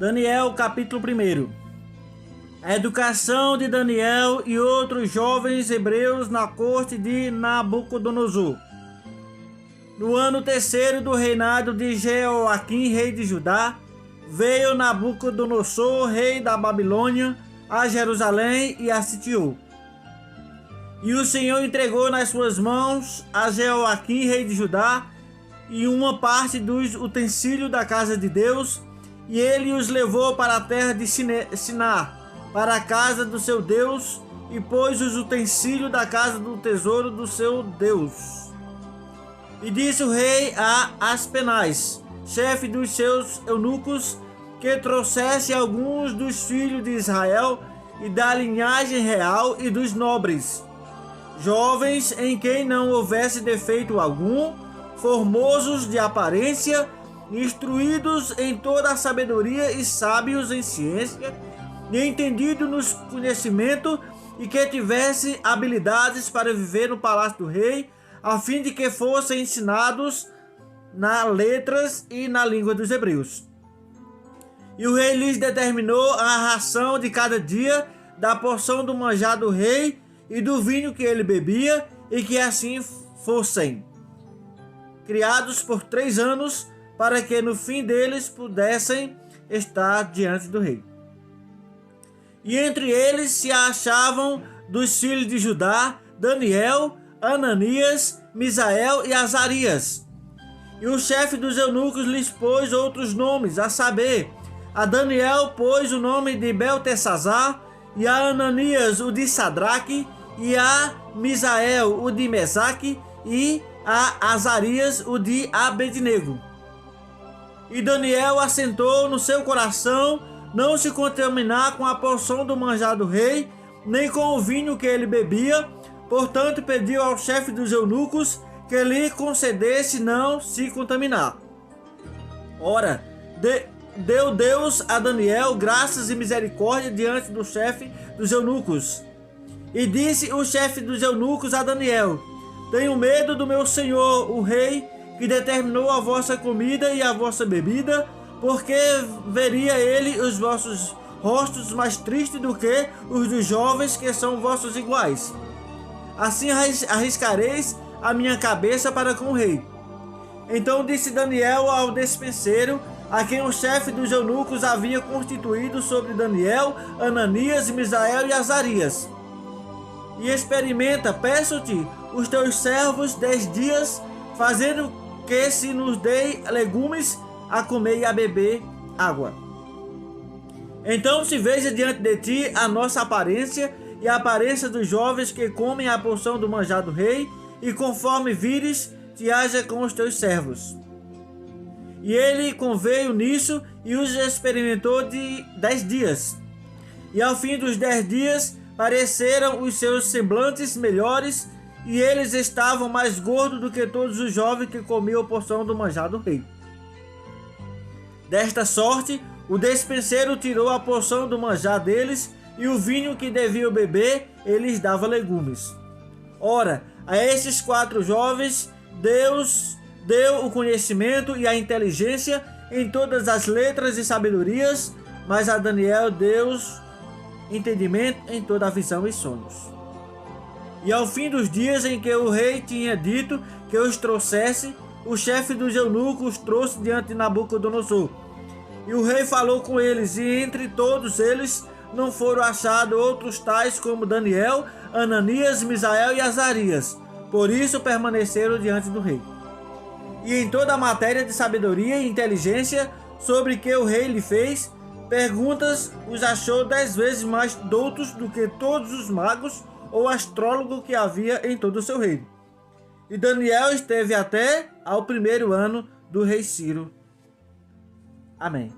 Daniel, capítulo 1. A educação de Daniel e outros jovens hebreus na corte de Nabucodonosor. No ano terceiro do reinado de Jeoaquim, rei de Judá, veio Nabucodonosor, rei da Babilônia, a Jerusalém e a sitiou. E o Senhor entregou nas suas mãos a Jeoaquim, rei de Judá, e uma parte dos utensílios da casa de Deus, e ele os levou para a terra de Siná, para a casa do seu Deus, e pôs os utensílios da casa do tesouro do seu Deus. E disse o rei a Aspenaz, chefe dos seus eunucos, que trouxesse alguns dos filhos de Israel e da linhagem real e dos nobres, jovens em quem não houvesse defeito algum, formosos de aparência, instruídos em toda a sabedoria e sábios em ciência, e entendidos no conhecimento, e que tivesse habilidades para viver no palácio do rei, a fim de que fossem ensinados nas letras e na língua dos hebreus. E o rei lhes determinou a ração de cada dia, da porção do manjar do rei e do vinho que ele bebia, e que assim fossem criados por 3 anos, para que no fim deles pudessem estar diante do rei. E entre eles se achavam dos filhos de Judá, Daniel, Ananias, Misael e Azarias. E o chefe dos eunucos lhes pôs outros nomes, a saber, a Daniel pôs o nome de Beltesazar, e a Ananias o de Sadraque, e a Misael o de Mesaque, e a Azarias o de Abednego. E Daniel assentou no seu coração não se contaminar com a porção do manjar do rei, nem com o vinho que ele bebia. Portanto, pediu ao chefe dos eunucos que lhe concedesse não se contaminar. Ora, deu Deus a Daniel graças e misericórdia diante do chefe dos eunucos. E disse o chefe dos eunucos a Daniel: tenho medo do meu senhor, o rei, que determinou a vossa comida e a vossa bebida, porque veria ele os vossos rostos mais tristes do que os dos jovens que são vossos iguais. Assim arriscareis a minha cabeça para com o rei. Então disse Daniel ao despenseiro, a quem o chefe dos eunucos havia constituído sobre Daniel, Ananias, Misael e Azarias: e experimenta, peço-te, os teus servos 10 dias, fazendo que se nos dê legumes a comer e a beber água. Então se veja diante de ti a nossa aparência e a aparência dos jovens que comem a porção do manjar do rei, e conforme vires, te haja com os teus servos. E ele conveio nisso e os experimentou de 10 dias. E ao fim dos 10 dias pareceram os seus semblantes melhores, e eles estavam mais gordos do que todos os jovens que comiam a porção do manjar do rei. Desta sorte, o despenseiro tirou a porção do manjar deles, e o vinho que deviam beber, ele lhes dava legumes. Ora, a estes 4 jovens, Deus deu o conhecimento e a inteligência em todas as letras e sabedorias, mas a Daniel Deus entendimento em toda a visão e sonhos. E ao fim dos dias em que o rei tinha dito que os trouxesse, o chefe dos eunucos os trouxe diante de Nabucodonosor. E o rei falou com eles, e entre todos eles não foram achados outros tais como Daniel, Ananias, Misael e Azarias. Por isso permaneceram diante do rei. E em toda a matéria de sabedoria e inteligência sobre que o rei lhe fez perguntas, os achou 10 vezes mais doutos do que todos os magos ou astrólogos que havia em todo o seu reino. E Daniel esteve até ao 1º ano do rei Ciro. Amém.